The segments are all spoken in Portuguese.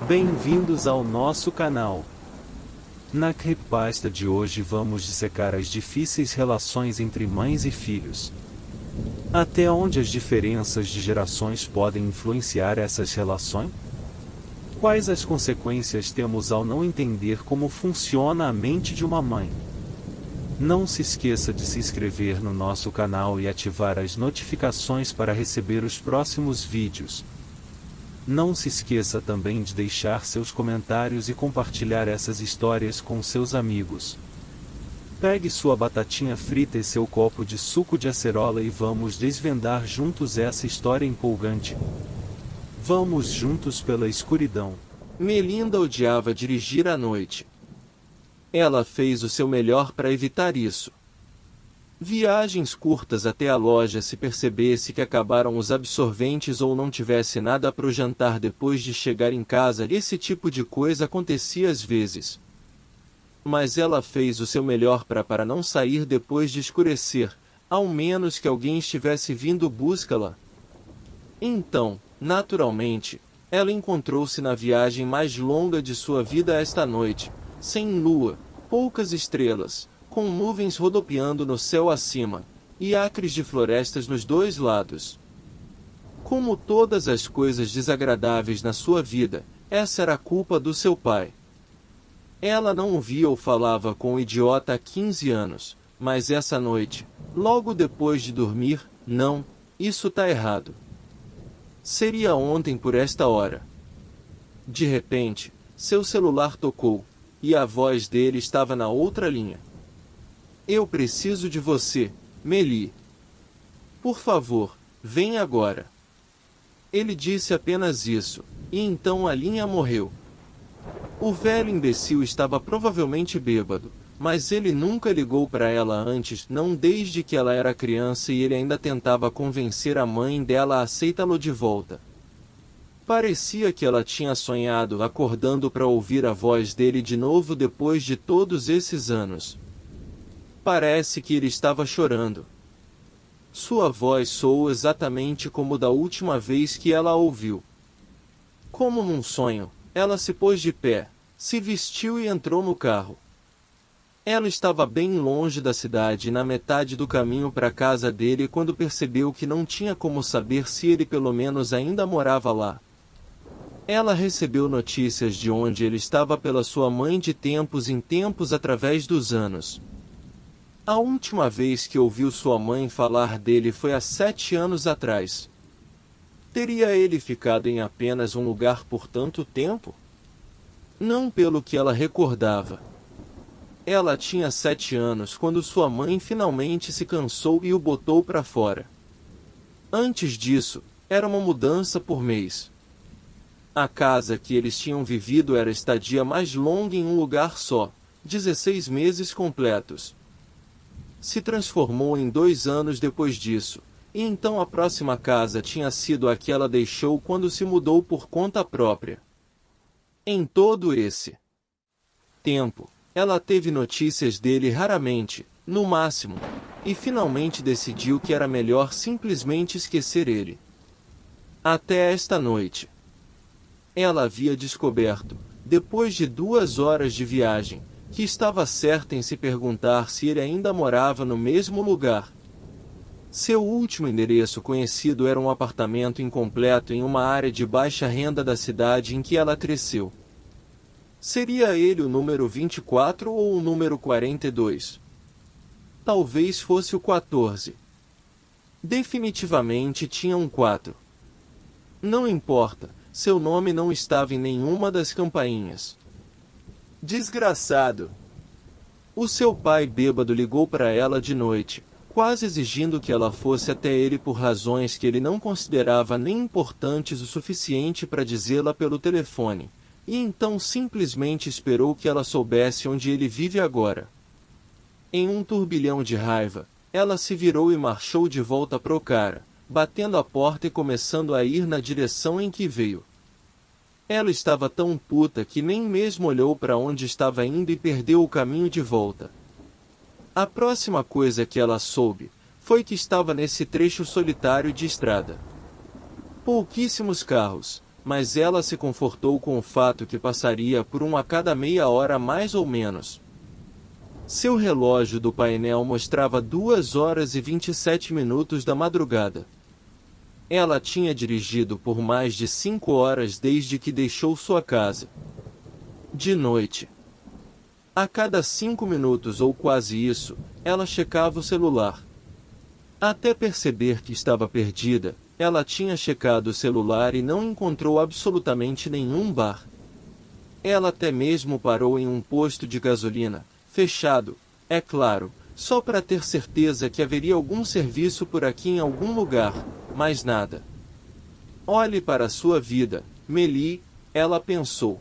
Bem-vindos ao nosso canal. Na creepypasta de hoje vamos dissecar as difíceis relações entre mães e filhos. Até onde as diferenças de gerações podem influenciar essas relações? Quais as consequências temos ao não entender como funciona a mente de uma mãe? Não se esqueça de se inscrever no nosso canal e ativar as notificações para receber os próximos vídeos. Não se esqueça também de deixar seus comentários e compartilhar essas histórias com seus amigos. Pegue sua batatinha frita e seu copo de suco de acerola e vamos desvendar juntos essa história empolgante. Vamos juntos pela escuridão. Melinda odiava dirigir à noite. Ela fez o seu melhor para evitar isso. Viagens curtas até a loja se percebesse que acabaram os absorventes ou não tivesse nada para o jantar depois de chegar em casa, esse tipo de coisa acontecia às vezes. Mas ela fez o seu melhor para não sair depois de escurecer, ao menos que alguém estivesse vindo buscá-la. Então, naturalmente, ela encontrou-se na viagem mais longa de sua vida esta noite, sem lua, poucas estrelas, com nuvens rodopiando no céu acima, e acres de florestas nos dois lados. Como todas as coisas desagradáveis na sua vida, essa era a culpa do seu pai. Ela não o via ou falava com o idiota há 15 anos, mas essa noite, logo depois de dormir, não, isso tá errado. Seria ontem por esta hora. De repente, seu celular tocou, e a voz dele estava na outra linha. Eu preciso de você, Meli. Por favor, vem agora. Ele disse apenas isso, e então a linha morreu. O velho imbecil estava provavelmente bêbado, mas ele nunca ligou para ela antes, não desde que ela era criança, e ele ainda tentava convencer a mãe dela a aceitá-lo de volta. Parecia que ela tinha sonhado acordando para ouvir a voz dele de novo depois de todos esses anos. Parece que ele estava chorando. Sua voz soou exatamente como da última vez que ela a ouviu. Como num sonho, ela se pôs de pé, se vestiu e entrou no carro. Ela estava bem longe da cidade, na metade do caminho para a casa dele, quando percebeu que não tinha como saber se ele pelo menos ainda morava lá. Ela recebeu notícias de onde ele estava pela sua mãe de tempos em tempos através dos anos. A última vez que ouviu sua mãe falar dele foi há 7 anos atrás. Teria ele ficado em apenas um lugar por tanto tempo? Não pelo que ela recordava. Ela tinha 7 anos quando sua mãe finalmente se cansou e o botou para fora. Antes disso, era uma mudança por mês. A casa que eles tinham vivido era a estadia mais longa em um lugar só, 16 meses completos. Se transformou em 2 anos depois disso, e então a próxima casa tinha sido a que ela deixou quando se mudou por conta própria. Em todo esse tempo, ela teve notícias dele raramente, no máximo, e finalmente decidiu que era melhor simplesmente esquecer ele. Até esta noite. Ela havia descoberto, depois de 2 horas de viagem, que estava certa em se perguntar se ele ainda morava no mesmo lugar. Seu último endereço conhecido era um apartamento incompleto em uma área de baixa renda da cidade em que ela cresceu. Seria ele o número 24 ou o número 42? Talvez fosse o 14. Definitivamente tinha um 4. Não importa, seu nome não estava em nenhuma das campainhas. Desgraçado! O seu pai bêbado ligou para ela de noite, quase exigindo que ela fosse até ele por razões que ele não considerava nem importantes o suficiente para dizê-la pelo telefone, e então simplesmente esperou que ela soubesse onde ele vive agora. Em um turbilhão de raiva, ela se virou e marchou de volta pro cara, batendo a porta e começando a ir na direção em que veio. Ela estava tão puta que nem mesmo olhou para onde estava indo e perdeu o caminho de volta. A próxima coisa que ela soube foi que estava nesse trecho solitário de estrada. Pouquíssimos carros, mas ela se confortou com o fato que passaria por um a cada meia hora mais ou menos. Seu relógio do painel mostrava 2 horas e 27 minutos da madrugada. Ela tinha dirigido por mais de 5 horas desde que deixou sua casa. De noite. A cada 5 minutos ou quase isso, ela checava o celular. Até perceber que estava perdida, ela tinha checado o celular e não encontrou absolutamente nenhum bar. Ela até mesmo parou em um posto de gasolina, fechado, é claro, só para ter certeza que haveria algum serviço por aqui em algum lugar, mas nada. Olhe para a sua vida, Mélie, ela pensou.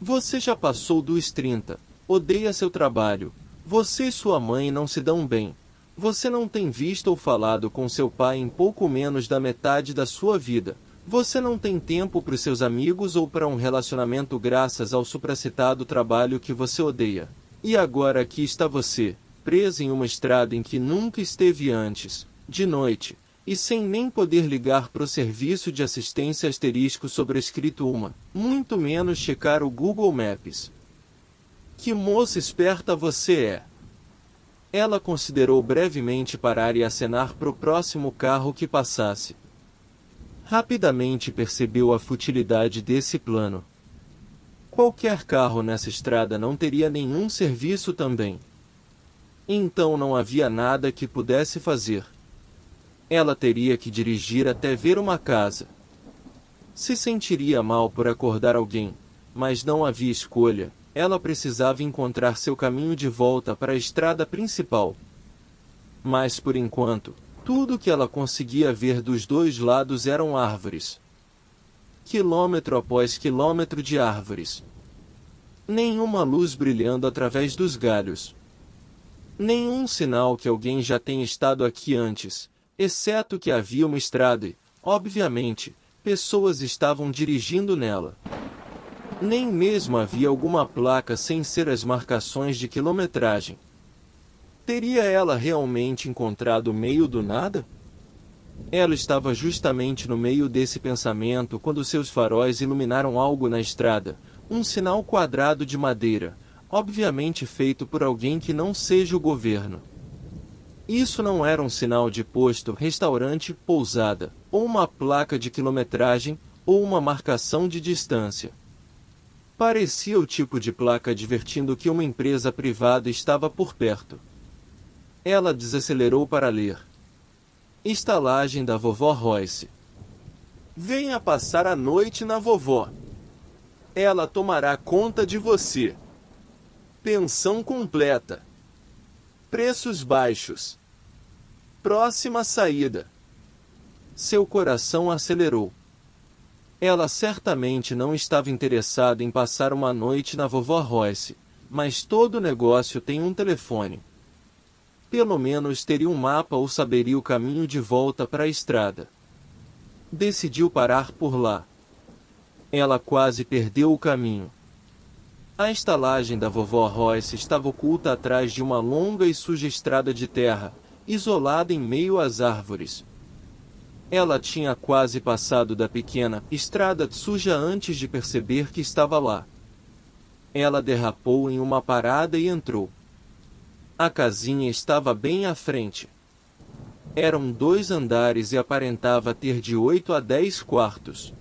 Você já passou dos 30, odeia seu trabalho, você e sua mãe não se dão bem. Você não tem visto ou falado com seu pai em pouco menos da metade da sua vida. Você não tem tempo para os seus amigos ou para um relacionamento graças ao supracitado trabalho que você odeia. E agora aqui está você, presa em uma estrada em que nunca esteve antes, de noite, e sem nem poder ligar para o serviço de assistência asterisco sobrescrito uma, muito menos checar o Google Maps. Que moça esperta você é! Ela considerou brevemente parar e acenar para o próximo carro que passasse. Rapidamente percebeu a futilidade desse plano. Qualquer carro nessa estrada não teria nenhum serviço também. Então não havia nada que pudesse fazer. Ela teria que dirigir até ver uma casa. Se sentiria mal por acordar alguém, mas não havia escolha. Ela precisava encontrar seu caminho de volta para a estrada principal. Mas por enquanto, tudo que ela conseguia ver dos dois lados eram árvores. Quilômetro após quilômetro de árvores. Nenhuma luz brilhando através dos galhos. Nenhum sinal que alguém já tenha estado aqui antes, exceto que havia uma estrada e, obviamente, pessoas estavam dirigindo nela. Nem mesmo havia alguma placa sem ser as marcações de quilometragem. Teria ela realmente encontrado o meio do nada? Ela estava justamente no meio desse pensamento quando seus faróis iluminaram algo na estrada, um sinal quadrado de madeira, obviamente feito por alguém que não seja o governo. Isso não era um sinal de posto, restaurante, pousada, ou uma placa de quilometragem, ou uma marcação de distância. Parecia o tipo de placa advertindo que uma empresa privada estava por perto. Ela desacelerou para ler. Estalagem da vovó Royce. Venha passar a noite na vovó. Ela tomará conta de você. Pensão completa. Preços baixos. Próxima saída. Seu coração acelerou. Ela certamente não estava interessada em passar uma noite na vovó Royce, mas todo negócio tem um telefone. Pelo menos teria um mapa ou saberia o caminho de volta para a estrada. Decidiu parar por lá. Ela quase perdeu o caminho. A estalagem da vovó Royce estava oculta atrás de uma longa e suja estrada de terra, isolada em meio às árvores. Ela tinha quase passado da pequena estrada suja antes de perceber que estava lá. Ela derrapou em uma parada e entrou. A casinha estava bem à frente. Eram 2 andares e aparentava ter de 8 a 10 quartos.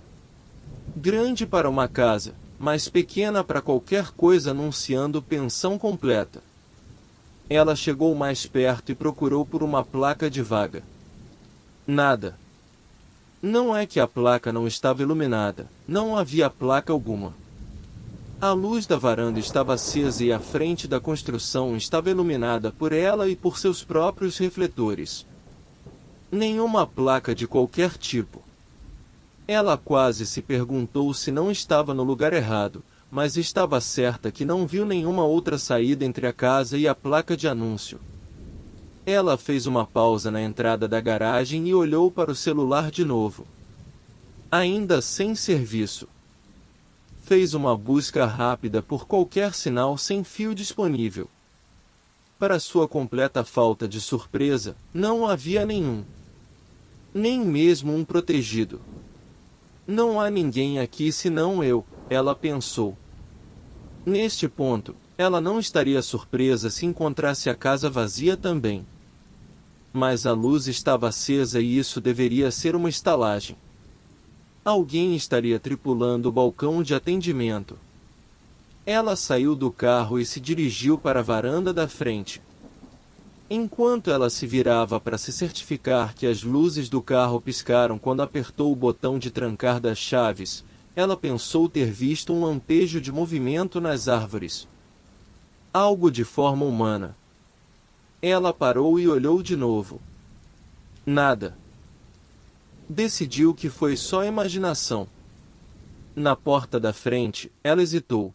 Grande para uma casa, mas pequena para qualquer coisa anunciando pensão completa. Ela chegou mais perto e procurou por uma placa de vaga. Nada. Não é que a placa não estava iluminada, não havia placa alguma. A luz da varanda estava acesa e a frente da construção estava iluminada por ela e por seus próprios refletores. Nenhuma placa de qualquer tipo. Ela quase se perguntou se não estava no lugar errado, mas estava certa que não viu nenhuma outra saída entre a casa e a placa de anúncio. Ela fez uma pausa na entrada da garagem e olhou para o celular de novo. Ainda sem serviço. Fez uma busca rápida por qualquer sinal sem fio disponível. Para sua completa falta de surpresa, não havia nenhum. Nem mesmo um protegido. Não há ninguém aqui senão eu, ela pensou. Neste ponto, ela não estaria surpresa se encontrasse a casa vazia também. Mas a luz estava acesa e isso deveria ser uma estalagem. Alguém estaria tripulando o balcão de atendimento. Ela saiu do carro e se dirigiu para a varanda da frente. Enquanto ela se virava para se certificar que as luzes do carro piscaram quando apertou o botão de trancar das chaves, ela pensou ter visto um lampejo de movimento nas árvores. Algo de forma humana. Ela parou e olhou de novo. Nada. Decidiu que foi só imaginação. Na porta da frente, ela hesitou.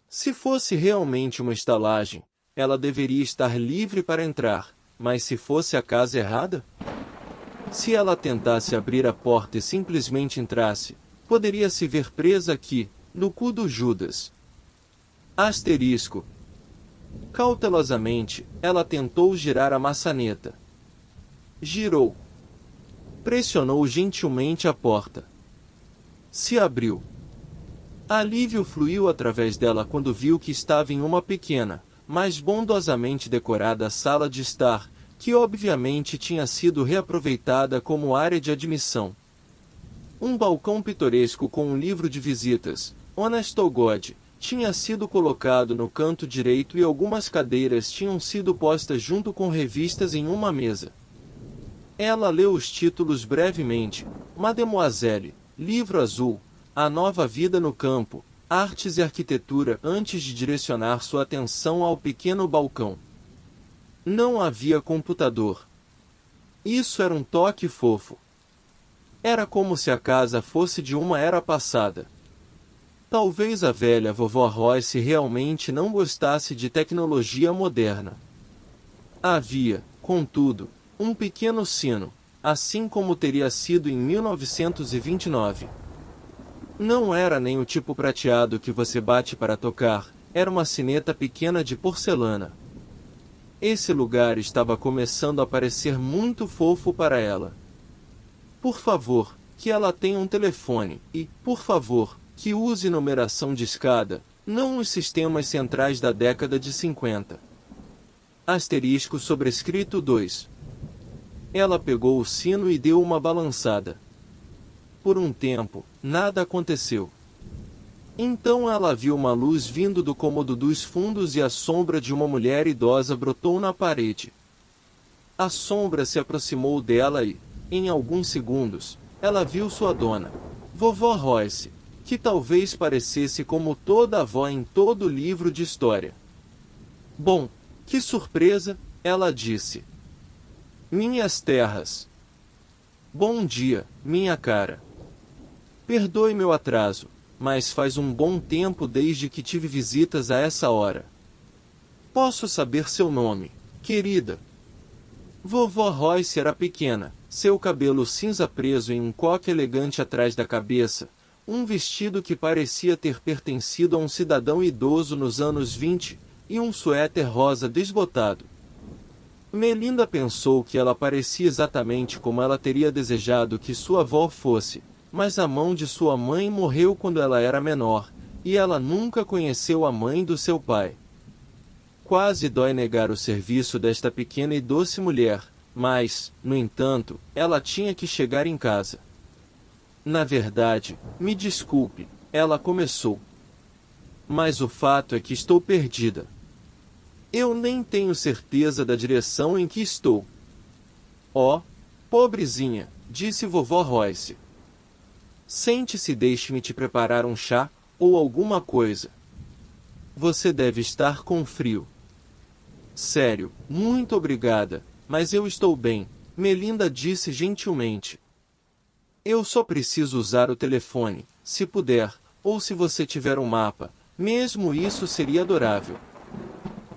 Se fosse realmente uma estalagem, ela deveria estar livre para entrar, mas se fosse a casa errada? Se ela tentasse abrir a porta e simplesmente entrasse, poderia se ver presa aqui, no cu do Judas. Asterisco. Cautelosamente, ela tentou girar a maçaneta. Girou. Pressionou gentilmente a porta. Se abriu. Alívio fluiu através dela quando viu que estava em uma pequena, mas bondosamente decorada sala de estar, que obviamente tinha sido reaproveitada como área de admissão. Um balcão pitoresco com um livro de visitas, Honest to God, tinha sido colocado no canto direito e algumas cadeiras tinham sido postas junto com revistas em uma mesa. Ela leu os títulos brevemente: Mademoiselle, Livro Azul, A Nova Vida no Campo, Artes e Arquitetura, antes de direcionar sua atenção ao pequeno balcão. Não havia computador. Isso era um toque fofo. Era como se a casa fosse de uma era passada. Talvez a velha vovó Royce realmente não gostasse de tecnologia moderna. Havia, contudo, um pequeno sino, assim como teria sido em 1929. Não era nem o tipo prateado que você bate para tocar, era uma sineta pequena de porcelana. Esse lugar estava começando a parecer muito fofo para ela. Por favor, que ela tenha um telefone, e, por favor, que use numeração de escada, não os sistemas centrais da década de 50. Asterisco sobrescrito 2. Ela pegou o sino e deu uma balançada. Por um tempo, nada aconteceu. Então ela viu uma luz vindo do cômodo dos fundos e a sombra de uma mulher idosa brotou na parede. A sombra se aproximou dela e, em alguns segundos, ela viu sua dona, vovó Royce, que talvez parecesse como toda avó em todo livro de história. Bom, que surpresa, ela disse. Minhas terras. Bom dia, minha cara. Perdoe meu atraso, mas faz um bom tempo desde que tive visitas a essa hora. Posso saber seu nome, querida? Vovó Royce era pequena, seu cabelo cinza preso em um coque elegante atrás da cabeça, um vestido que parecia ter pertencido a um cidadão idoso nos anos 20, e um suéter rosa desbotado. Melinda pensou que ela parecia exatamente como ela teria desejado que sua avó fosse, mas a mão de sua mãe morreu quando ela era menor, e ela nunca conheceu a mãe do seu pai. Quase dói negar o serviço desta pequena e doce mulher, mas, no entanto, ela tinha que chegar em casa. Na verdade, me desculpe, ela começou. Mas o fato é que estou perdida. Eu nem tenho certeza da direção em que estou. Oh, pobrezinha, disse vovó Royce. Sente-se e deixe-me te preparar um chá, ou alguma coisa. Você deve estar com frio. Sério, muito obrigada, mas eu estou bem, Melinda disse gentilmente. Eu só preciso usar o telefone, se puder, ou se você tiver um mapa, mesmo isso seria adorável.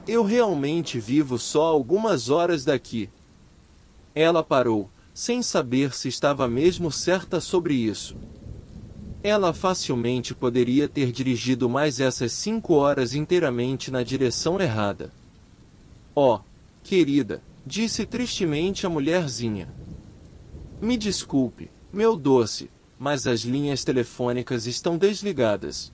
Eu realmente vivo só algumas horas daqui. Ela parou, sem saber se estava mesmo certa sobre isso. Ela facilmente poderia ter dirigido mais essas 5 horas inteiramente na direção errada. Oh, querida, disse tristemente a mulherzinha. Me desculpe, meu doce, mas as linhas telefônicas estão desligadas.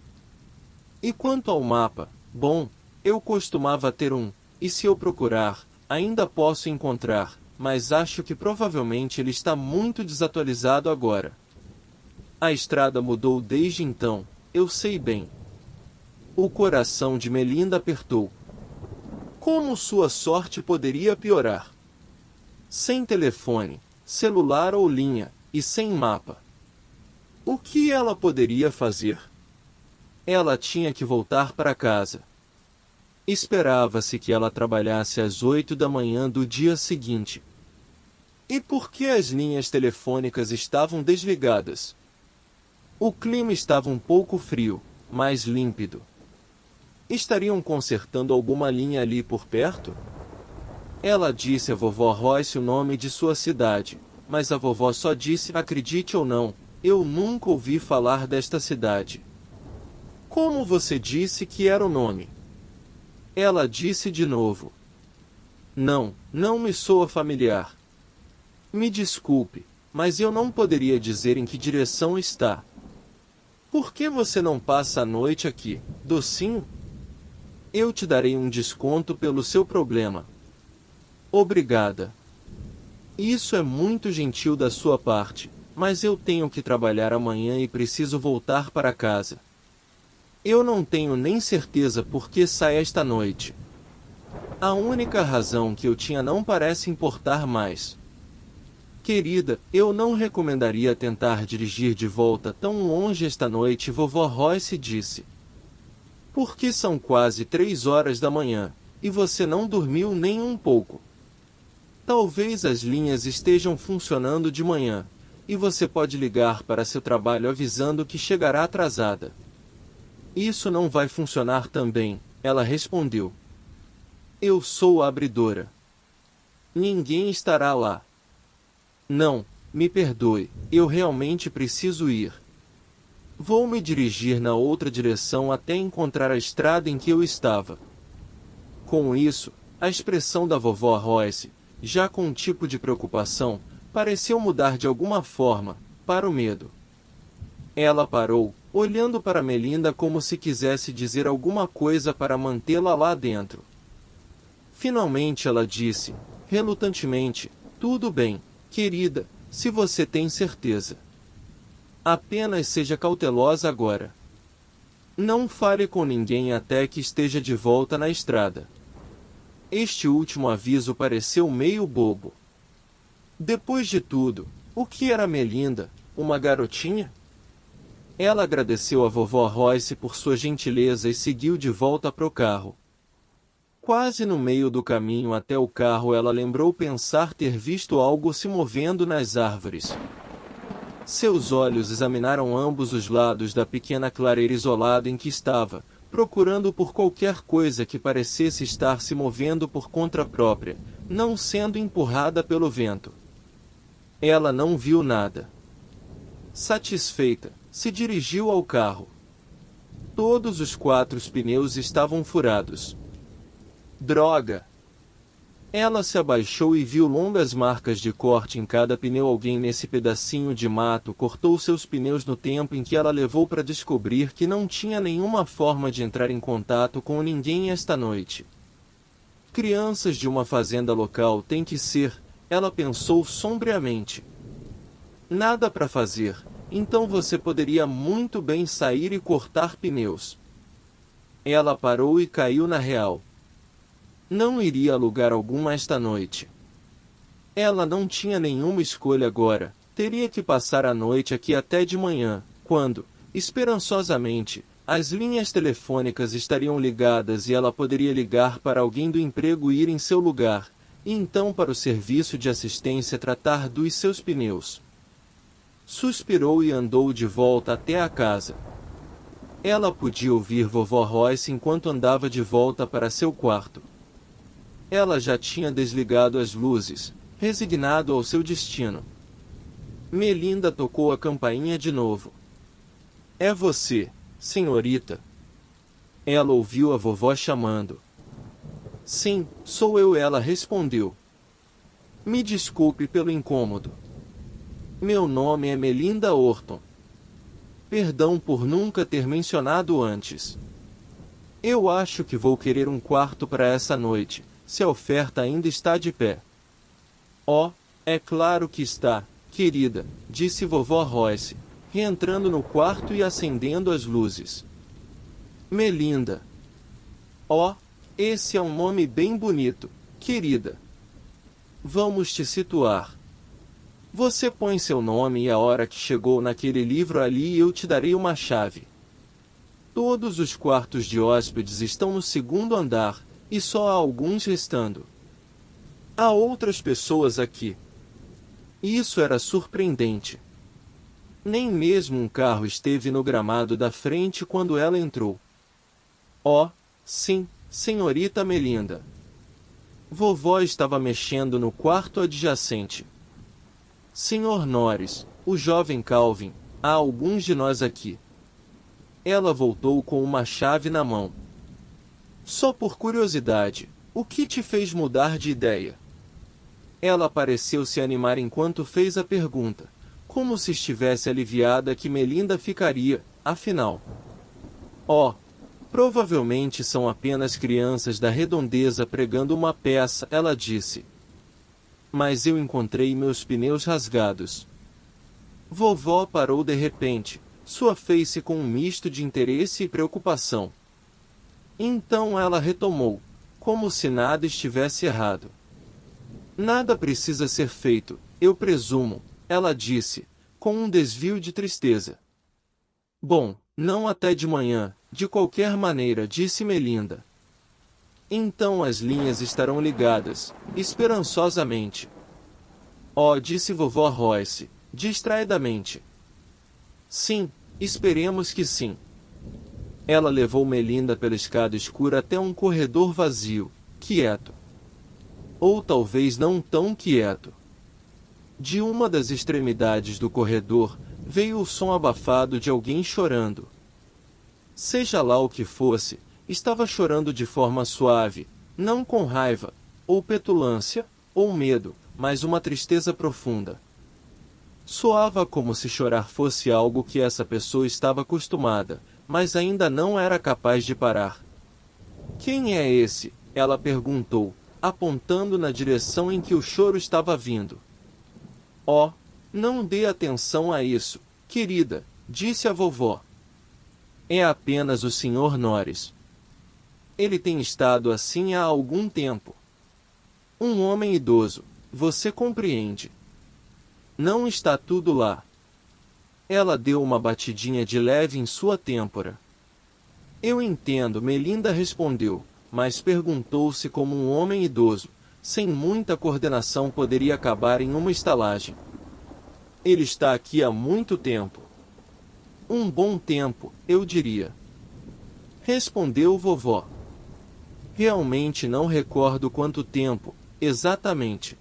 E quanto ao mapa, bom, eu costumava ter um, e se eu procurar, ainda posso encontrar, mas acho que provavelmente ele está muito desatualizado agora. A estrada mudou desde então, eu sei bem. O coração de Melinda apertou. Como sua sorte poderia piorar? Sem telefone, celular ou linha, e sem mapa. O que ela poderia fazer? Ela tinha que voltar para casa. Esperava-se que ela trabalhasse às 8 da manhã do dia seguinte. E por que as linhas telefônicas estavam desligadas? O clima estava um pouco frio, mas límpido. Estariam consertando alguma linha ali por perto? Ela disse a vovó Royce o nome de sua cidade, mas a vovó só disse: acredite ou não, eu nunca ouvi falar desta cidade. Como você disse que era o nome? Ela disse de novo. Não me soa familiar. Me desculpe, mas eu não poderia dizer em que direção está. Por que você não passa a noite aqui, docinho? Eu te darei um desconto pelo seu problema. Obrigada. Isso é muito gentil da sua parte, mas eu tenho que trabalhar amanhã e preciso voltar para casa. Eu não tenho nem certeza por que sai esta noite. A única razão que eu tinha não parece importar mais. Querida, eu não recomendaria tentar dirigir de volta tão longe esta noite, vovó Royce disse. Porque são quase 3 horas da manhã, e você não dormiu nem um pouco. Talvez as linhas estejam funcionando de manhã, e você pode ligar para seu trabalho avisando que chegará atrasada. Isso não vai funcionar também, ela respondeu. Eu sou a abridora. Ninguém estará lá. Não, me perdoe, eu realmente preciso ir. Vou me dirigir na outra direção até encontrar a estrada em que eu estava. Com isso, a expressão da vovó Royce, já com um tipo de preocupação, pareceu mudar de alguma forma, para o medo. Ela parou, olhando para Melinda como se quisesse dizer alguma coisa para mantê-la lá dentro. Finalmente ela disse, relutantemente, tudo bem, querida, se você tem certeza. Apenas seja cautelosa agora. Não fale com ninguém até que esteja de volta na estrada. Este último aviso pareceu meio bobo. Depois de tudo, o que era Melinda, uma garotinha? Ela agradeceu a vovó Royce por sua gentileza e seguiu de volta para o carro. Quase no meio do caminho até o carro ela lembrou pensar ter visto algo se movendo nas árvores. Seus olhos examinaram ambos os lados da pequena clareira isolada em que estava, procurando por qualquer coisa que parecesse estar se movendo por conta própria, não sendo empurrada pelo vento. Ela não viu nada. Satisfeita, se dirigiu ao carro. Todos os 4 pneus estavam furados. Droga! Ela se abaixou e viu longas marcas de corte em cada pneu. Alguém nesse pedacinho de mato cortou seus pneus no tempo em que ela levou para descobrir que não tinha nenhuma forma de entrar em contato com ninguém esta noite. Crianças de uma fazenda local têm que ser, ela pensou sombriamente. Nada para fazer, então você poderia muito bem sair e cortar pneus. Ela parou e caiu na real. Não iria a lugar algum esta noite. Ela não tinha nenhuma escolha agora, teria que passar a noite aqui até de manhã, quando, esperançosamente, as linhas telefônicas estariam ligadas e ela poderia ligar para alguém do emprego ir em seu lugar, e então para o serviço de assistência tratar dos seus pneus. Suspirou e andou de volta até a casa. Ela podia ouvir vovó Royce enquanto andava de volta para seu quarto. Ela já tinha desligado as luzes, resignado ao seu destino. Melinda tocou a campainha de novo. É você, senhorita? Ela ouviu a vovó chamando. Sim, sou eu, ela respondeu. Me desculpe pelo incômodo. Meu nome é Melinda Orton, Perdão por nunca ter mencionado antes. Eu acho que vou querer um quarto para essa noite, se a oferta ainda está de pé. Oh, é claro que está, querida, disse vovó Royce, reentrando no quarto e acendendo as luzes. Melinda. Oh, esse é um nome bem bonito, querida. Vamos te situar. Você põe seu nome e a hora que chegou naquele livro ali e eu te darei uma chave. Todos os quartos de hóspedes estão no segundo andar, e só há alguns restando. Há outras pessoas aqui. Isso era surpreendente. Nem mesmo um carro esteve no gramado da frente quando ela entrou. Oh, sim, senhorita Melinda. Vovó estava mexendo no quarto adjacente. Senhor Norris, o jovem Calvin, há alguns de nós aqui. Ela voltou com uma chave na mão. Só por curiosidade, o que te fez mudar de ideia? Ela pareceu se animar enquanto fez a pergunta, como se estivesse aliviada que Melinda ficaria, afinal. Oh, provavelmente são apenas crianças da redondeza pregando uma peça, ela disse. Mas eu encontrei meus pneus rasgados. Vovó parou de repente, sua face com um misto de interesse e preocupação. Então ela retomou, como se nada estivesse errado. Nada precisa ser feito, eu presumo, ela disse, com um desvio de tristeza. Bom, não até de manhã, de qualquer maneira, disse Melinda. Então as linhas estarão ligadas, esperançosamente. Oh, disse vovó Royce, distraidamente. Sim, esperemos que sim. Ela levou Melinda pela escada escura até um corredor vazio, quieto. Ou talvez não tão quieto. De uma das extremidades do corredor, veio o som abafado de alguém chorando. Seja lá o que fosse, estava chorando de forma suave, não com raiva, ou petulância, ou medo, mas uma tristeza profunda. Soava como se chorar fosse algo que essa pessoa estava acostumada, mas ainda não era capaz de parar. Quem é esse? Ela perguntou, apontando na direção em que o choro estava vindo. Oh, não dê atenção a isso, querida, disse a vovó. É apenas o Sr. Norris. Ele tem estado assim há algum tempo. Um homem idoso, você compreende. Não está tudo lá. Ela deu uma batidinha de leve em sua têmpora. Eu entendo, Melinda respondeu, mas perguntou-se como um homem idoso, sem muita coordenação, poderia acabar em uma estalagem. Ele está aqui há muito tempo. Um bom tempo, eu diria. Respondeu vovó. Realmente não recordo quanto tempo, exatamente.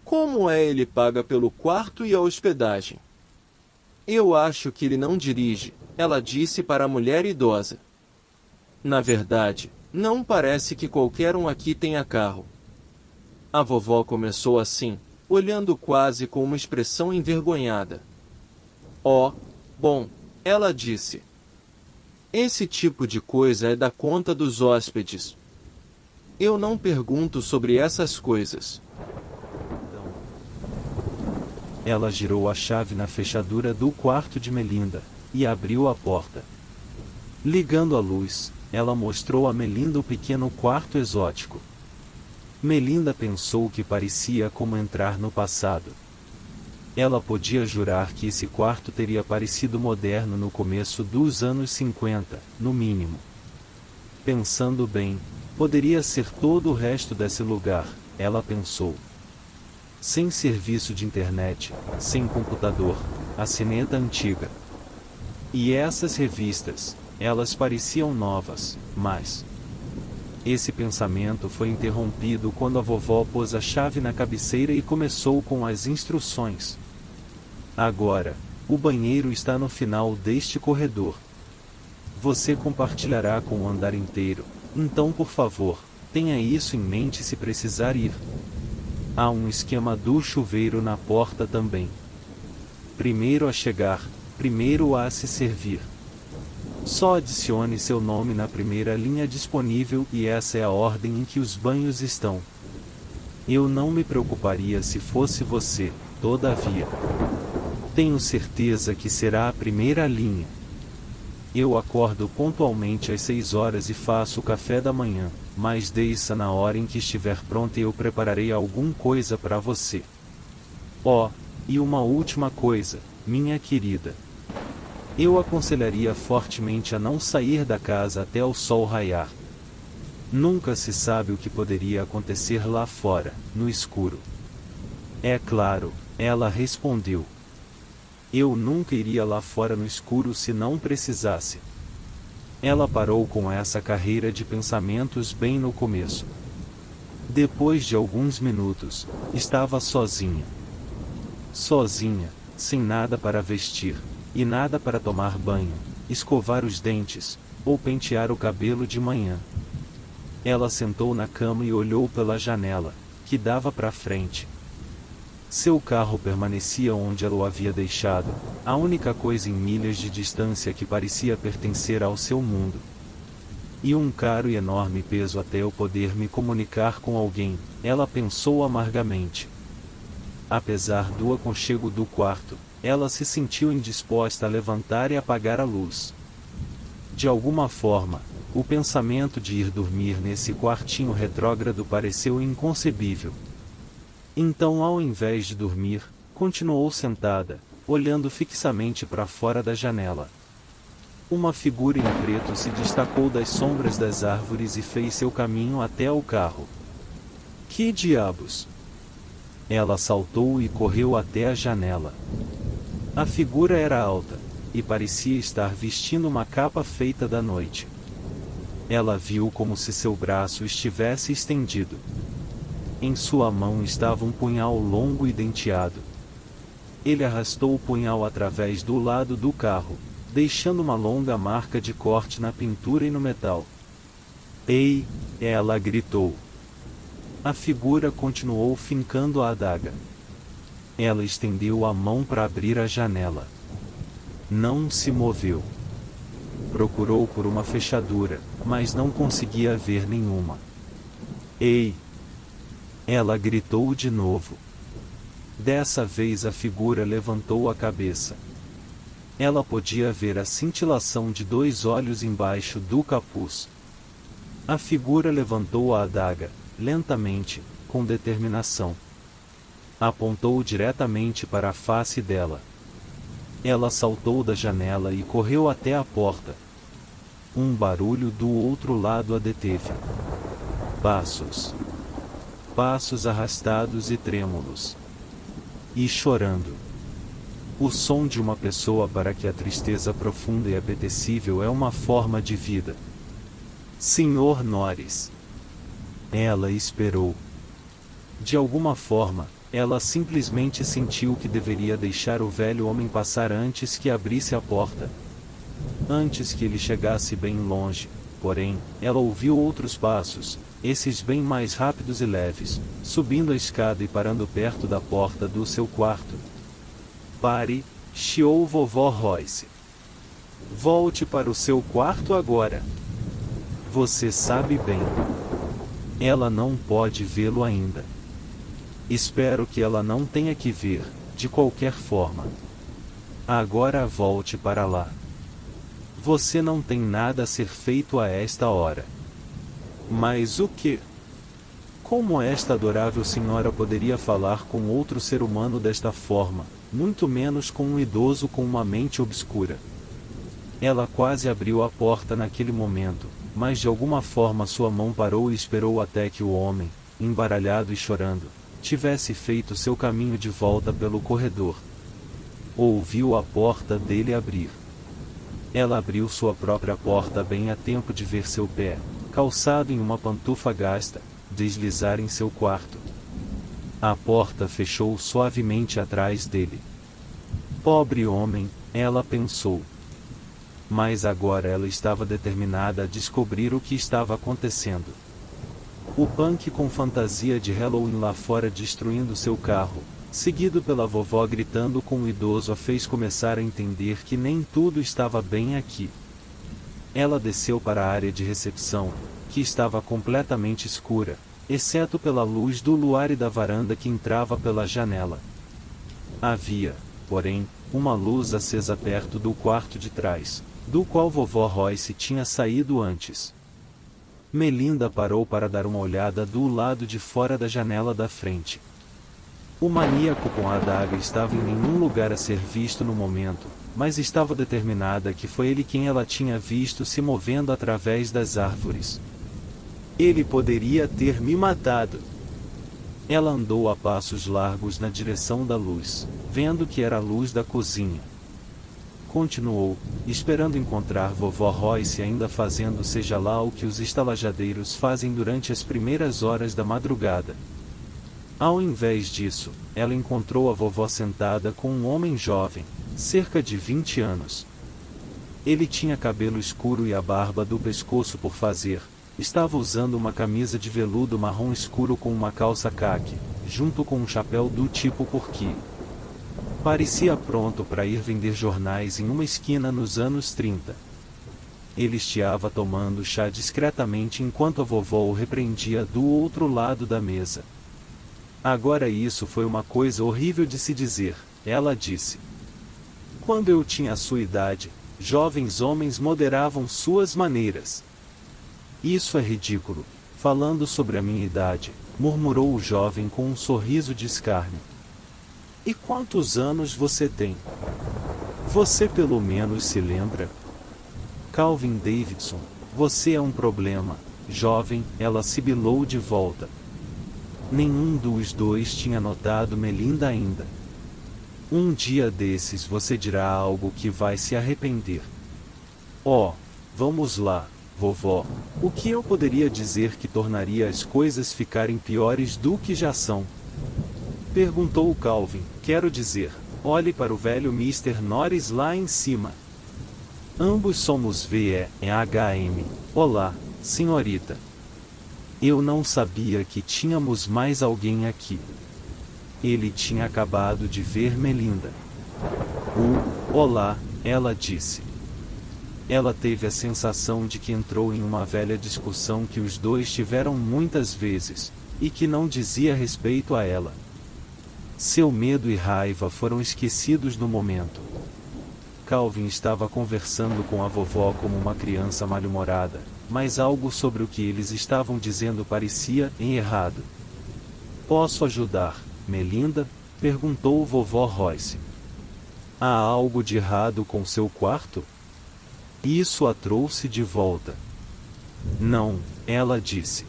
Como ele paga pelo quarto e a hospedagem? Eu acho que ele não dirige, ela disse para a mulher idosa. Na verdade, não parece que qualquer um aqui tenha carro. A vovó começou assim, olhando quase com uma expressão envergonhada. Oh, bom, ela disse. Esse tipo de coisa é da conta dos hóspedes. Eu não pergunto sobre essas coisas. Ela girou a chave na fechadura do quarto de Melinda, e abriu a porta. Ligando a luz, ela mostrou a Melinda o pequeno quarto exótico. Melinda pensou que parecia como entrar no passado. Ela podia jurar que esse quarto teria parecido moderno no começo dos anos 50, no mínimo. Pensando bem, poderia ser todo o resto desse lugar, ela pensou. Sem serviço de internet, sem computador, a sineta antiga. E essas revistas, elas pareciam novas, mas... Esse pensamento foi interrompido quando a vovó pôs a chave na cabeceira e começou com as instruções. Agora, o banheiro está no final deste corredor. Você compartilhará com o andar inteiro, então por favor, tenha isso em mente se precisar ir. Há um esquema do chuveiro na porta também. Primeiro a chegar, primeiro a se servir. Só adicione seu nome na primeira linha disponível e essa é a ordem em que os banhos estão. Eu não me preocuparia se fosse você, todavia. Tenho certeza que será a primeira linha. Eu acordo pontualmente às 6 horas e faço o café da manhã, mas deixa na hora em que estiver pronta e eu prepararei alguma coisa para você. Oh, e uma última coisa, minha querida. Eu aconselharia fortemente a não sair da casa até o sol raiar. Nunca se sabe o que poderia acontecer lá fora, no escuro. É claro, ela respondeu. Eu nunca iria lá fora no escuro se não precisasse. Ela parou com essa carreira de pensamentos bem no começo. Depois de alguns minutos, estava sozinha. Sozinha, sem nada para vestir, e nada para tomar banho, escovar os dentes, ou pentear o cabelo de manhã. Ela sentou na cama e olhou pela janela, que dava para frente. Seu carro permanecia onde ela o havia deixado, a única coisa em milhas de distância que parecia pertencer ao seu mundo. E um caro e enorme peso até eu poder me comunicar com alguém, ela pensou amargamente. Apesar do aconchego do quarto, ela se sentiu indisposta a levantar e apagar a luz. De alguma forma, o pensamento de ir dormir nesse quartinho retrógrado pareceu inconcebível. Então, ao invés de dormir, continuou sentada, olhando fixamente para fora da janela. Uma figura em preto se destacou das sombras das árvores e fez seu caminho até ao carro. Que diabos! Ela saltou e correu até a janela. A figura era alta, e parecia estar vestindo uma capa feita da noite. Ela viu como se seu braço estivesse estendido. Em sua mão estava um punhal longo e denteado. Ele arrastou o punhal através do lado do carro, deixando uma longa marca de corte na pintura e no metal. Ei! Ela gritou. A figura continuou fincando a adaga. Ela estendeu a mão para abrir a janela. Não se moveu. Procurou por uma fechadura, mas não conseguia ver nenhuma. Ei! Ela gritou de novo. Dessa vez a figura levantou a cabeça. Ela podia ver a cintilação de 2 olhos embaixo do capuz. A figura levantou a adaga, lentamente, com determinação. Apontou diretamente para a face dela. Ela saltou da janela e correu até a porta. Um barulho do outro lado a deteve. Passos. Passos arrastados e trêmulos. E chorando. O som de uma pessoa para que a tristeza profunda e apetecível é uma forma de vida. Sr. Norris. Ela esperou. De alguma forma, ela simplesmente sentiu que deveria deixar o velho homem passar antes que abrisse a porta. Antes que ele chegasse bem longe, porém, ela ouviu outros passos, esses bem mais rápidos e leves, subindo a escada e parando perto da porta do seu quarto. Pare, chiou vovó Royce. Volte para o seu quarto agora. Você sabe bem. Ela não pode vê-lo ainda. Espero que ela não tenha que ver, de qualquer forma. Agora volte para lá. Você não tem nada a ser feito a esta hora. Mas o que? Como esta adorável senhora poderia falar com outro ser humano desta forma, muito menos com um idoso com uma mente obscura? Ela quase abriu a porta naquele momento, mas de alguma forma sua mão parou e esperou até que o homem, embaralhado e chorando, tivesse feito seu caminho de volta pelo corredor. Ouviu a porta dele abrir. Ela abriu sua própria porta bem a tempo de ver seu pé, calçado em uma pantufa gasta, deslizar em seu quarto. A porta fechou suavemente atrás dele. Pobre homem, ela pensou. Mas agora ela estava determinada a descobrir o que estava acontecendo. O punk com fantasia de Halloween lá fora destruindo seu carro, seguido pela vovó gritando com o idoso, a fez começar a entender que nem tudo estava bem aqui. Ela desceu para a área de recepção, que estava completamente escura, exceto pela luz do luar e da varanda que entrava pela janela. Havia, porém, uma luz acesa perto do quarto de trás, do qual vovó Royce tinha saído antes. Melinda parou para dar uma olhada do lado de fora da janela da frente. O maníaco com a adaga estava em nenhum lugar a ser visto no momento, mas estava determinada que foi ele quem ela tinha visto se movendo através das árvores. Ele poderia ter me matado. Ela andou a passos largos na direção da luz, vendo que era a luz da cozinha. Continuou, esperando encontrar vovó Royce ainda fazendo seja lá o que os estalajadeiros fazem durante as primeiras horas da madrugada. Ao invés disso, ela encontrou a vovó sentada com um homem jovem, cerca de 20 anos. Ele tinha cabelo escuro e a barba do pescoço por fazer. Estava usando uma camisa de veludo marrom escuro com uma calça caque, junto com um chapéu do tipo porqui. Parecia pronto para ir vender jornais em uma esquina nos anos 30. Ele estiava tomando chá discretamente enquanto a vovó o repreendia do outro lado da mesa. Agora isso foi uma coisa horrível de se dizer, ela disse. Quando eu tinha a sua idade, jovens homens moderavam suas maneiras. Isso é ridículo, falando sobre a minha idade, murmurou o jovem com um sorriso de escárnio. E quantos anos você tem? Você pelo menos se lembra? Calvin Davidson, você é um problema, jovem, ela sibilou de volta. Nenhum dos dois tinha notado Melinda ainda. Um dia desses você dirá algo que vai se arrepender. Oh, vamos lá, vovó, o que eu poderia dizer que tornaria as coisas ficarem piores do que já são? Perguntou Calvin, quero dizer, olhe para o velho Mr. Norris lá em cima. Ambos somos VEHM. Olá, senhorita. Eu não sabia que tínhamos mais alguém aqui. Ele tinha acabado de ver Melinda. Olá, ela disse. Ela teve a sensação de que entrou em uma velha discussão que os dois tiveram muitas vezes, e que não dizia respeito a ela. Seu medo e raiva foram esquecidos no momento. Calvin estava conversando com a vovó como uma criança mal-humorada, mas algo sobre o que eles estavam dizendo parecia errado. Posso ajudar, Melinda? Perguntou vovó Royce. Há algo de errado com seu quarto? Isso a trouxe de volta. Não, ela disse.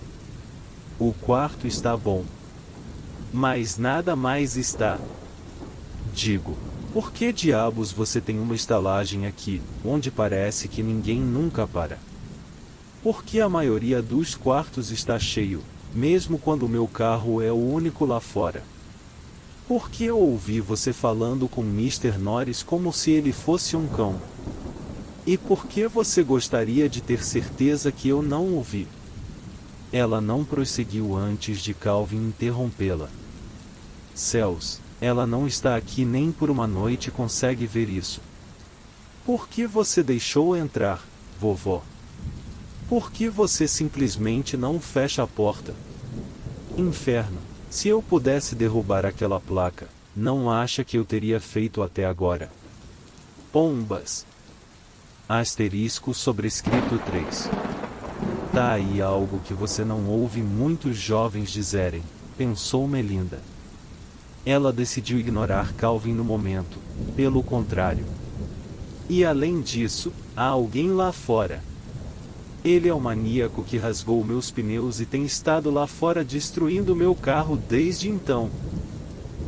O quarto está bom. Mas nada mais está. Digo, por que diabos você tem uma estalagem aqui, onde parece que ninguém nunca para? Por que a maioria dos quartos está cheio, mesmo quando o meu carro é o único lá fora? Por que eu ouvi você falando com Mr. Norris como se ele fosse um cão? E por que você gostaria de ter certeza que eu não ouvi? Ela não prosseguiu antes de Calvin interrompê-la. Céus, ela não está aqui nem por uma noite e consegue ver isso. Por que você deixou entrar, vovó? Por que você simplesmente não fecha a porta? Inferno, se eu pudesse derrubar aquela placa, não acha que eu teria feito até agora? Pombas. Asterisco sobrescrito 3. Tá aí algo que você não ouve muitos jovens dizerem, pensou Melinda. Ela decidiu ignorar Calvin no momento, pelo contrário. E além disso, há alguém lá fora. Ele é o maníaco que rasgou meus pneus e tem estado lá fora destruindo meu carro desde então.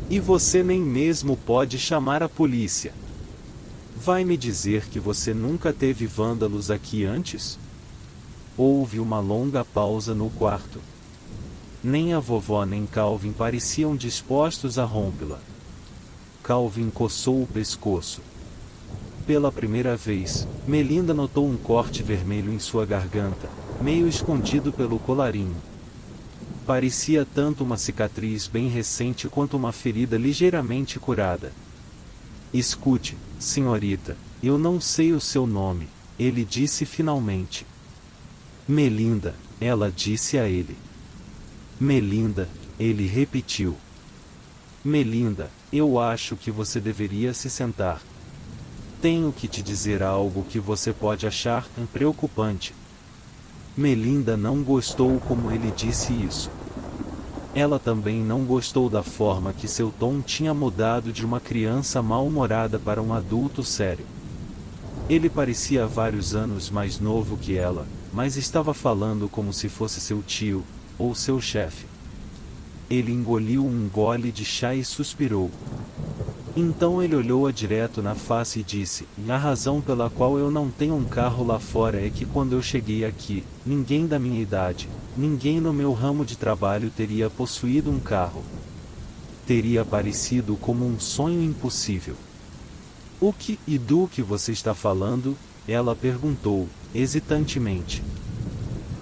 E você nem mesmo pode chamar a polícia. Vai me dizer que você nunca teve vândalos aqui antes? Houve uma longa pausa no quarto. Nem a vovó nem Calvin pareciam dispostos a rompê-la. Calvin coçou o pescoço. Pela primeira vez, Melinda notou um corte vermelho em sua garganta, meio escondido pelo colarinho. Parecia tanto uma cicatriz bem recente quanto uma ferida ligeiramente curada. Escute, senhorita, eu não sei o seu nome, ele disse finalmente. Melinda, ela disse a ele. Melinda, ele repetiu. Melinda, eu acho que você deveria se sentar. Tenho que te dizer algo que você pode achar preocupante. Melinda não gostou como ele disse isso. Ela também não gostou da forma que seu tom tinha mudado de uma criança mal-humorada para um adulto sério. Ele parecia vários anos mais novo que ela, mas estava falando como se fosse seu tio, ou seu chefe. Ele engoliu um gole de chá e suspirou. Então ele olhou-a direto na face e disse: a razão pela qual eu não tenho um carro lá fora é que quando eu cheguei aqui, ninguém da minha idade, ninguém no meu ramo de trabalho teria possuído um carro. Teria parecido como um sonho impossível. O que e do que você está falando? Ela perguntou, hesitantemente.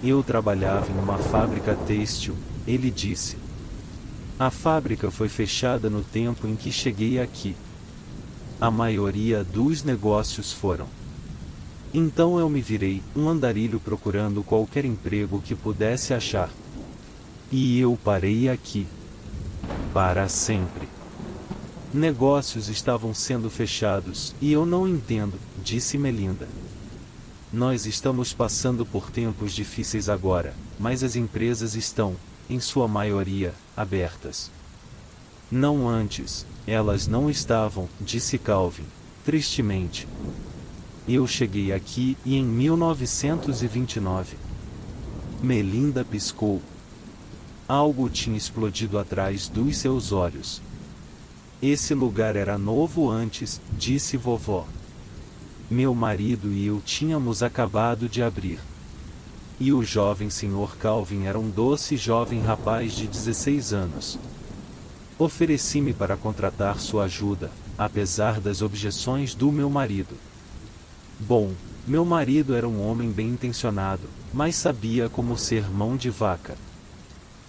Eu trabalhava em uma fábrica têxtil, ele disse. A fábrica foi fechada no tempo em que cheguei aqui. A maioria dos negócios foram. Então eu me virei, um andarilho procurando qualquer emprego que pudesse achar. E eu parei aqui. Para sempre. Negócios estavam sendo fechados, e eu não entendo, disse Melinda. Nós estamos passando por tempos difíceis agora, mas as empresas estão, em sua maioria, abertas. Não antes, elas não estavam, disse Calvin, tristemente. Eu cheguei aqui em 1929. Melinda piscou. Algo tinha explodido atrás dos seus olhos. Esse lugar era novo antes, disse vovó. Meu marido e eu tínhamos acabado de abrir. E o jovem Sr. Calvin era um doce jovem rapaz de 16 anos. Ofereci-me para contratar sua ajuda, apesar das objeções do meu marido. Bom, meu marido era um homem bem intencionado, mas sabia como ser mão de vaca.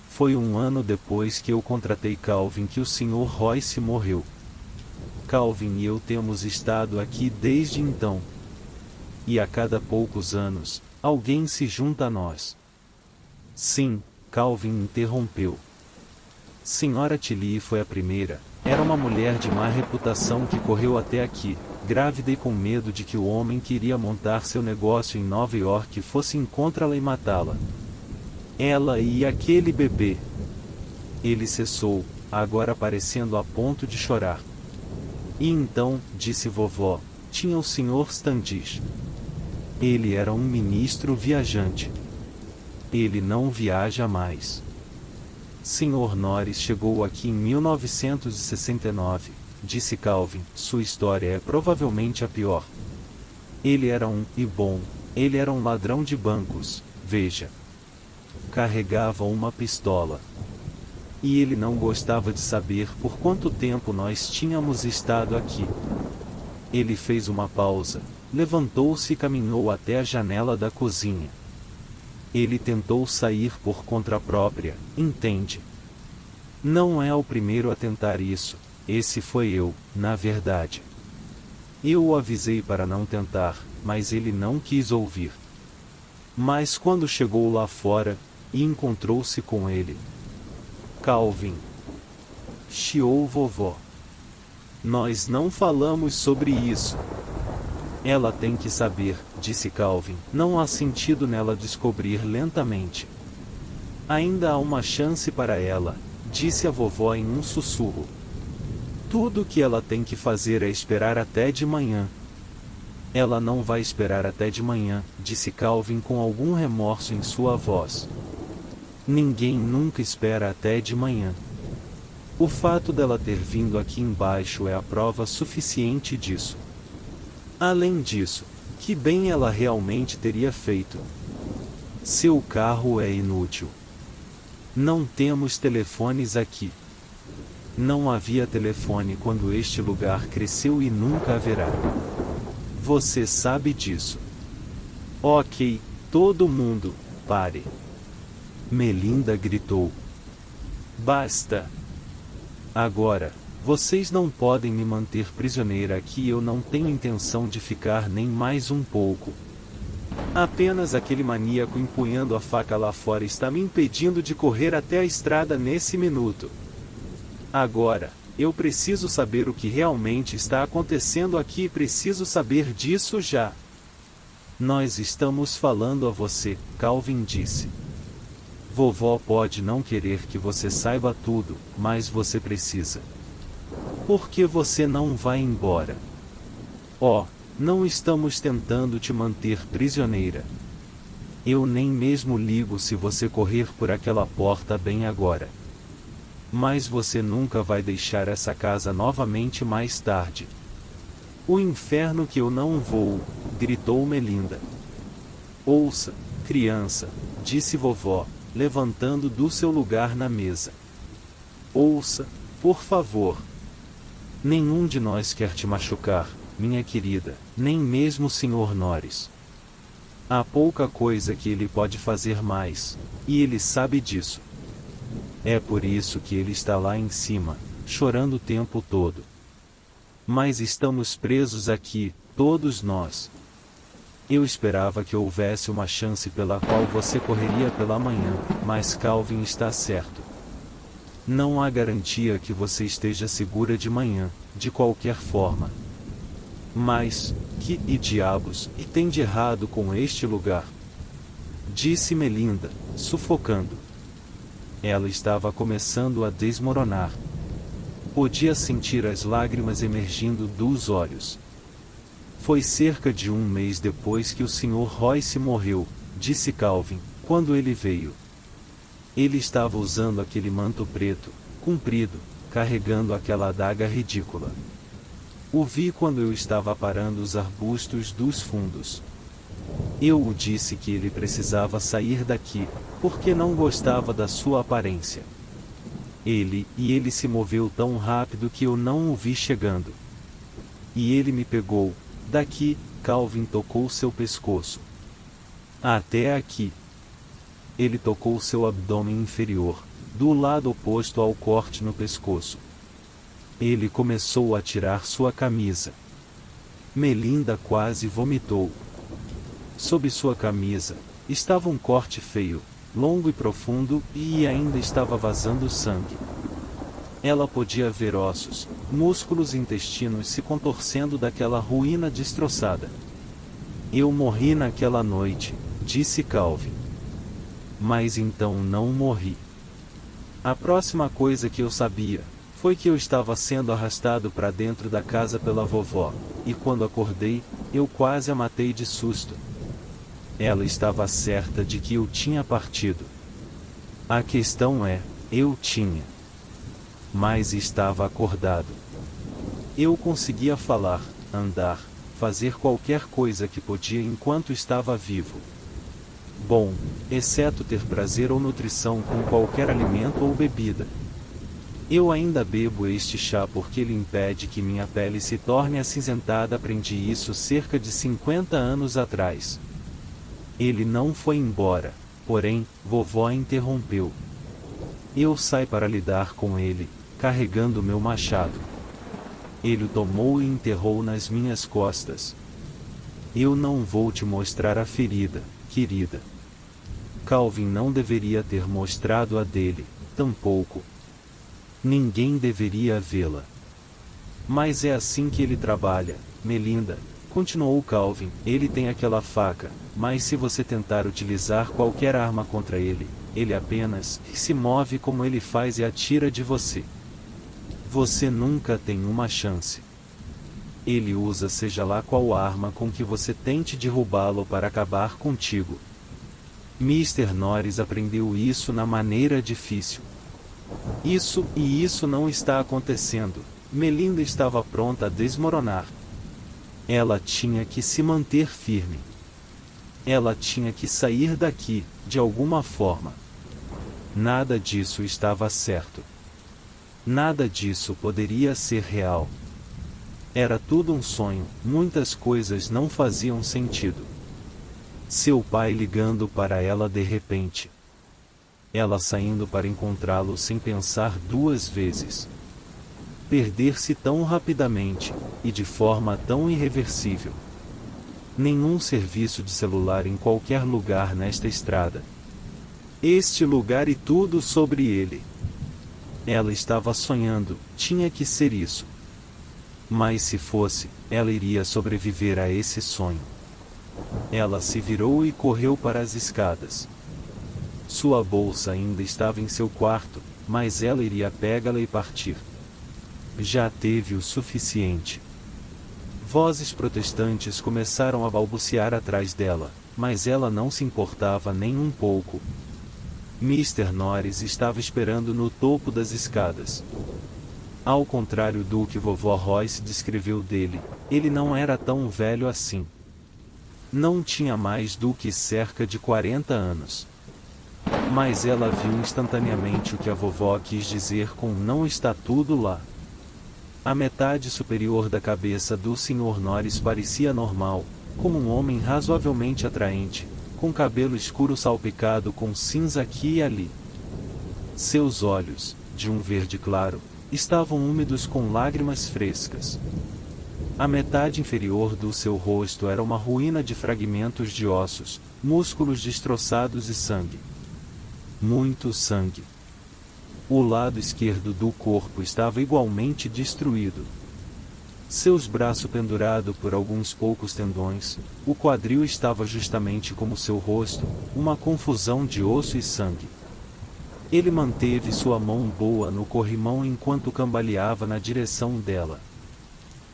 Foi um ano depois que eu contratei Calvin que o Sr. Royce morreu. Calvin e eu temos estado aqui desde então. E a cada poucos anos, alguém se junta a nós. Sim, Calvin interrompeu. Senhora Tilly foi a primeira, era uma mulher de má reputação que correu até aqui, grávida e com medo de que o homem que iria montar seu negócio em Nova York fosse encontrá-la e matá-la. Ela e aquele bebê. Ele cessou, agora parecendo a ponto de chorar. E então, disse vovó, tinha o Sr. Standish. Ele era um ministro viajante. Ele não viaja mais. Sr. Norris chegou aqui em 1969, disse Calvin, sua história é provavelmente a pior. Ele era ele era um ladrão de bancos, veja. Carregava uma pistola. E ele não gostava de saber por quanto tempo nós tínhamos estado aqui. Ele fez uma pausa, levantou-se e caminhou até a janela da cozinha. Ele tentou sair por conta própria, entende? Não é o primeiro a tentar isso, esse foi eu, na verdade. Eu o avisei para não tentar, mas ele não quis ouvir. Mas quando chegou lá fora, e encontrou-se com ele. Calvin. Chiou vovó. Nós não falamos sobre isso. Ela tem que saber, disse Calvin. Não há sentido nela descobrir lentamente. Ainda há uma chance para ela, disse a vovó em um sussurro. Tudo o que ela tem que fazer é esperar até de manhã. Ela não vai esperar até de manhã, disse Calvin com algum remorso em sua voz. Ninguém nunca espera até de manhã. O fato dela ter vindo aqui embaixo é a prova suficiente disso. Além disso, que bem ela realmente teria feito? Seu carro é inútil. Não temos telefones aqui. Não havia telefone quando este lugar cresceu e nunca haverá. Você sabe disso. Ok, todo mundo, pare. Melinda gritou, Basta! Agora, vocês não podem me manter prisioneira aqui e eu não tenho intenção de ficar nem mais um pouco. Apenas aquele maníaco empunhando a faca lá fora está me impedindo de correr até a estrada nesse minuto. Agora, eu preciso saber o que realmente está acontecendo aqui e preciso saber disso já. Nós estamos falando a você, Calvin disse. Vovó pode não querer que você saiba tudo, mas você precisa. Por que você não vai embora? Oh, não estamos tentando te manter prisioneira. Eu nem mesmo ligo se você correr por aquela porta bem agora. Mas você nunca vai deixar essa casa novamente mais tarde. O inferno que eu não vou, gritou Melinda. Ouça, criança, disse vovó, levantando do seu lugar na mesa. Ouça, por favor. Nenhum de nós quer te machucar, minha querida, nem mesmo o Sr. Norris. Há pouca coisa que ele pode fazer mais, e ele sabe disso. É por isso que ele está lá em cima, chorando o tempo todo. Mas estamos presos aqui, todos nós. Eu esperava que houvesse uma chance pela qual você correria pela manhã, mas Calvin está certo. Não há garantia que você esteja segura de manhã, de qualquer forma. Mas, que diabos e tem de errado com este lugar? Disse Melinda, sufocando. Ela estava começando a desmoronar. Podia sentir as lágrimas emergindo dos olhos. Foi cerca de um mês depois que o Sr. Royce morreu, disse Calvin, quando ele veio. Ele estava usando aquele manto preto, comprido, carregando aquela adaga ridícula. O vi quando eu estava aparando os arbustos dos fundos. Eu o disse que ele precisava sair daqui, porque não gostava da sua aparência. Ele se moveu tão rápido que eu não o vi chegando. E ele me pegou. Daqui, Calvin tocou seu pescoço. Até aqui. Ele tocou seu abdômen inferior, do lado oposto ao corte no pescoço. Ele começou a tirar sua camisa. Melinda quase vomitou. Sob sua camisa, estava um corte feio, longo e profundo, e ainda estava vazando sangue. Ela podia ver ossos, músculos e intestinos se contorcendo daquela ruína destroçada. Eu morri naquela noite, disse Calvin. Mas então não morri. A próxima coisa que eu sabia foi que eu estava sendo arrastado para dentro da casa pela vovó, e quando acordei, eu quase a matei de susto. Ela estava certa de que eu tinha partido. A questão é, eu tinha. Mas estava acordado. Eu conseguia falar, andar, fazer qualquer coisa que podia enquanto estava vivo. Bom, exceto ter prazer ou nutrição com qualquer alimento ou bebida. Eu ainda bebo este chá porque ele impede que minha pele se torne acinzentada. Aprendi isso cerca de 50 anos atrás. Ele não foi embora, porém, vovó interrompeu. Eu saí para lidar com ele, carregando meu machado. Ele o tomou e enterrou nas minhas costas. Eu não vou te mostrar a ferida, querida. Calvin não deveria ter mostrado a dele, tampouco. Ninguém deveria vê-la. Mas é assim que ele trabalha, Melinda, continuou Calvin. Ele tem aquela faca, mas se você tentar utilizar qualquer arma contra ele, ele apenas se move como ele faz e atira de você. Você nunca tem uma chance. Ele usa seja lá qual arma com que você tente derrubá-lo para acabar contigo. Mr. Norris aprendeu isso na maneira difícil. Isso não está acontecendo. Melinda estava pronta a desmoronar. Ela tinha que se manter firme. Ela tinha que sair daqui, de alguma forma. Nada disso estava certo. Nada disso poderia ser real. Era tudo um sonho, muitas coisas não faziam sentido. Seu pai ligando para ela de repente. ela saindo para encontrá-lo sem pensar duas vezes. Perder-se tão rapidamente, e de forma tão irreversível. Nenhum serviço de celular em qualquer lugar nesta estrada. Este lugar e tudo sobre ele. Ela estava sonhando, tinha que ser isso. Mas se fosse, ela iria sobreviver a esse sonho. Ela se virou e correu para as escadas. Sua bolsa ainda estava em seu quarto, mas ela iria pegá-la e partir. Já teve o suficiente. Vozes protestantes começaram a balbuciar atrás dela, mas ela não se importava nem um pouco. Mr. Norris estava esperando no topo das escadas. Ao contrário do que vovó Royce descreveu dele, ele não era tão velho assim. Não tinha mais do que cerca de 40 anos. Mas ela viu instantaneamente o que a vovó quis dizer com "não está tudo lá". A metade superior da cabeça do Sr. Norris parecia normal, como um homem razoavelmente atraente, com cabelo escuro salpicado com cinza aqui e ali. Seus olhos, de um verde claro, estavam úmidos com lágrimas frescas. A metade inferior do seu rosto era uma ruína de fragmentos de ossos, músculos destroçados e sangue. Muito sangue. O lado esquerdo do corpo estava igualmente destruído. Seus braços pendurados por alguns poucos tendões, o quadril estava justamente como seu rosto, uma confusão de osso e sangue. Ele manteve sua mão boa no corrimão enquanto cambaleava na direção dela.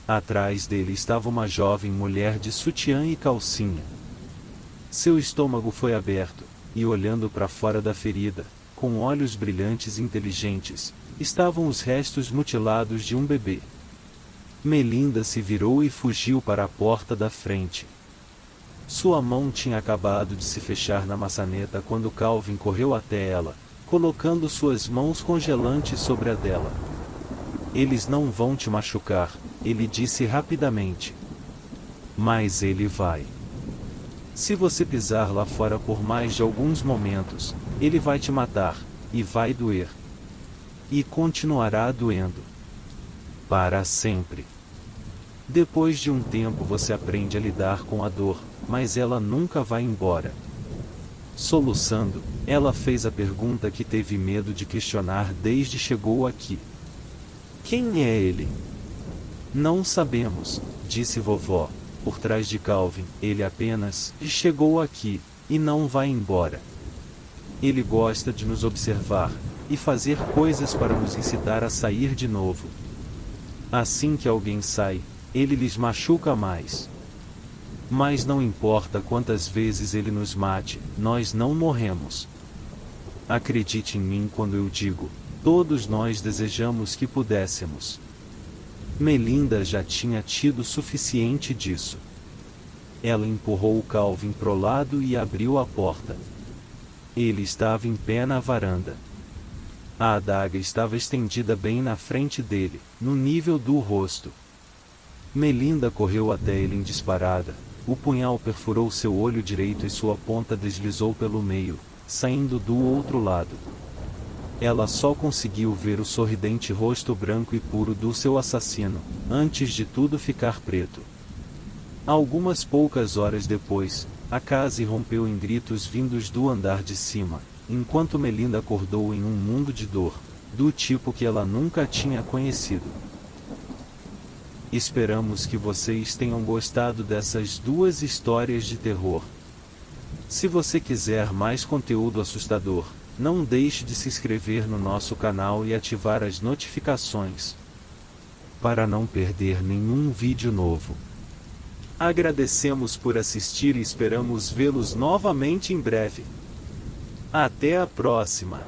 Atrás dele estava uma jovem mulher de sutiã e calcinha. Seu estômago foi aberto, e olhando para fora da ferida, com olhos brilhantes e inteligentes, estavam os restos mutilados de um bebê. Melinda se virou e fugiu para a porta da frente. Sua mão tinha acabado de se fechar na maçaneta quando Calvin correu até ela, colocando suas mãos congelantes sobre a dela. "Eles não vão te machucar", ele disse rapidamente. "Mas ele vai. Se você pisar lá fora por mais de alguns momentos, ele vai te matar, e vai doer. E continuará doendo. Para sempre. Depois de um tempo você aprende a lidar com a dor, mas ela nunca vai embora." Soluçando, ela fez a pergunta que teve medo de questionar desde chegou aqui. "Quem é ele?" "Não sabemos", disse vovó, por trás de Calvin. "Ele apenas chegou aqui, e não vai embora. Ele gosta de nos observar, e fazer coisas para nos incitar a sair de novo. Assim que alguém sai, ele lhes machuca mais. Mas não importa quantas vezes ele nos mate, nós não morremos. Acredite em mim quando eu digo, todos nós desejamos que pudéssemos." Melinda já tinha tido suficiente disso. Ela empurrou Calvin pro lado e abriu a porta. Ele estava em pé na varanda. A adaga estava estendida bem na frente dele, no nível do rosto. Melinda correu até ele em disparada, o punhal perfurou seu olho direito e sua ponta deslizou pelo meio, saindo do outro lado. Ela só conseguiu ver o sorridente rosto branco e puro do seu assassino, antes de tudo ficar preto. Algumas poucas horas depois, a casa irrompeu em gritos vindos do andar de cima, enquanto Melinda acordou em um mundo de dor, do tipo que ela nunca tinha conhecido. Esperamos que vocês tenham gostado dessas duas histórias de terror. Se você quiser mais conteúdo assustador, não deixe de se inscrever no nosso canal e ativar as notificações, para não perder nenhum vídeo novo. Agradecemos por assistir e esperamos vê-los novamente em breve. Até a próxima!